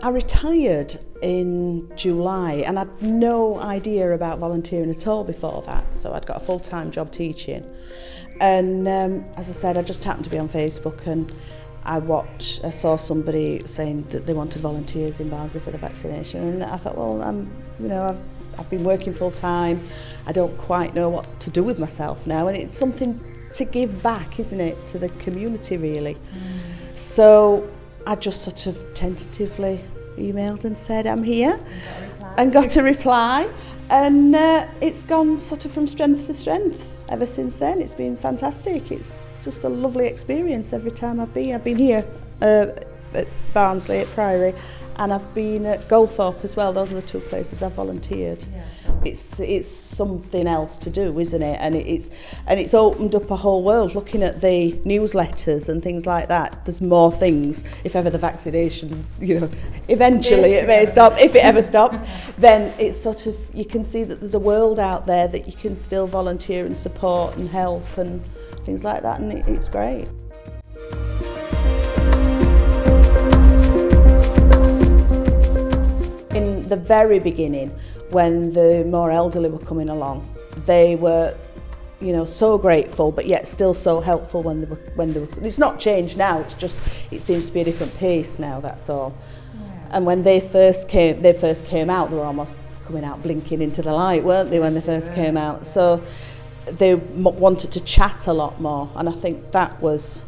I retired in July and I'd no idea about volunteering at all before that, so I'd got a full-time job teaching. And as I said, I just happened to be on Facebook and I saw somebody saying that they wanted volunteers in Barnsley for the vaccination, and I thought, well, I've been working full-time, I don't quite know what to do with myself now, and it's something to give back, isn't it, to the community really. So I just sort of tentatively emailed and said I'm here and got a reply, and it's gone sort of from strength to strength ever since then. It's been fantastic. It's just a lovely experience every time I've been here at Barnsley at Priory, and I've been at Goldthorpe as well. Those are the two places I've volunteered. Yeah. It's something else to do, isn't it? And it's opened up a whole world. Looking at the newsletters and things like that, there's more things. If ever the vaccination, eventually it may stop. If it ever stops, then it's sort of, you can see that there's a world out there that you can still volunteer and support and help and things like that, and it's great. In the very beginning, when the more elderly were coming along, they were, so grateful, but yet still so helpful when they were. It's not changed now. It's just, it seems to be a different pace now. That's all. Yeah. And when they first came out, they were almost coming out blinking into the light, weren't they, when they first came out? So they wanted to chat a lot more, and I think that was,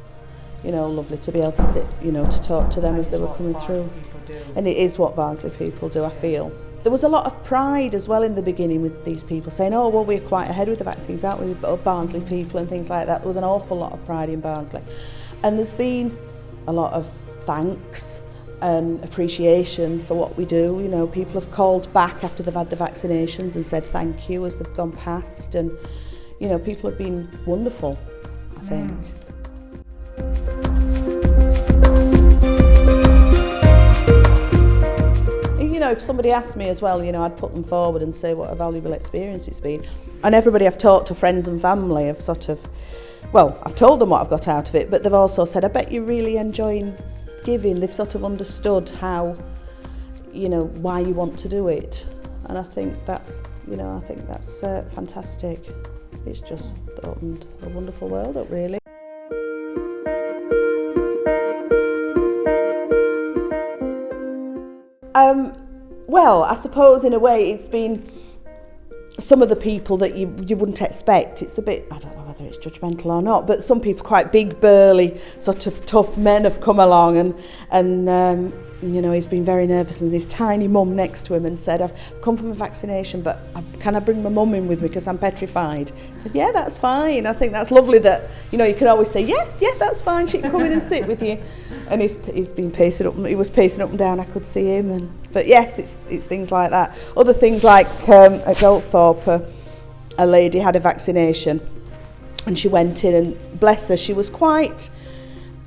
lovely to be able to sit, to talk to them as they were coming through. And it is what Barnsley people do, I feel. There was a lot of pride as well in the beginning with these people saying, oh, well, we're quite ahead with the vaccines, aren't we, Barnsley people and things like that. There was an awful lot of pride in Barnsley. And there's been a lot of thanks and appreciation for what we do. People have called back after they've had the vaccinations and said thank you as they've gone past. And, people have been wonderful, I think. If somebody asked me as well, I'd put them forward and say what a valuable experience it's been. And everybody I've talked to, friends and family, have I've told them what I've got out of it, but they've also said, I bet you're really enjoying giving. They've sort of understood how, why you want to do it. And I think that's, fantastic. It's just opened a wonderful world up, really. Well, I suppose in a way it's been some of the people that you wouldn't expect. It's a bit, I don't know whether it's judgmental or not, but some people, quite big, burly, sort of tough men have come along and he's been very nervous, and his tiny mum next to him and said, I've come from a vaccination, but can I bring my mum in with me because I'm petrified? I said, yeah, that's fine. I think that's lovely that, you can always say, yeah, that's fine, she can come in and sit with you. And he's been pacing up, he was pacing up and down, I could see him. But yes, it's things like that. Other things like at Goldthorpe, a lady had a vaccination and she went in, and bless her, she was quite,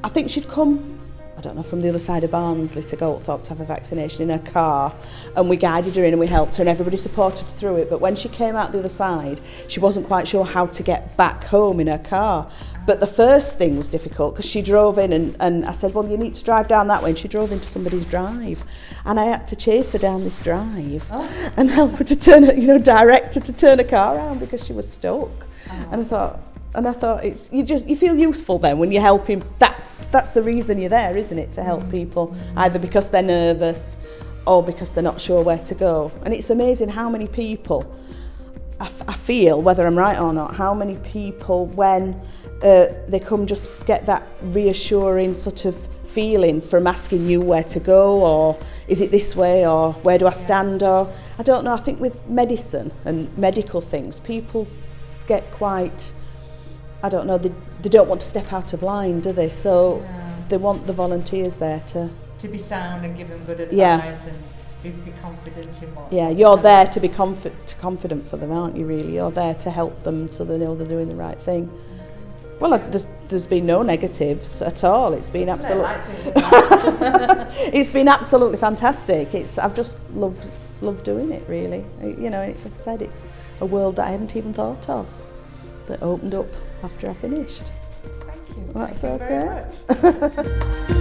I think she'd come, I don't know, from the other side of Barnsley to Goldthorpe to have a vaccination in her car, and we guided her in and we helped her and everybody supported her through it. But when she came out the other side, she wasn't quite sure how to get back home in her car. But the first thing was difficult because she drove in and I said, well, you need to drive down that way, and she drove into somebody's drive, and I had to chase her down this drive and help her to turn her, direct her to turn her car around because she was stuck. And I thought it's you feel useful then when you're helping. That's the reason you're there, isn't it? To help people, either because they're nervous or because they're not sure where to go. And it's amazing how many people, I feel, whether I'm right or not, how many people when they come just get that reassuring sort of feeling from asking you where to go, or is it this way, or where do I stand, or I don't know. I think with medicine and medical things, people get quite, I don't know, they don't want to step out of line, do they? So they want the volunteers there to be sound and give them good advice and be confident in what. Yeah, you're there to be confident for them, aren't you? Really, you're there to help them so they know they're doing the right thing. Well, there's been no negatives at all. It's been it's been absolutely fantastic. I've just loved doing it, really. As I said, it's a world that I hadn't even thought of that opened up after I finished. Thank you. Well, that's Thank you okay. very much.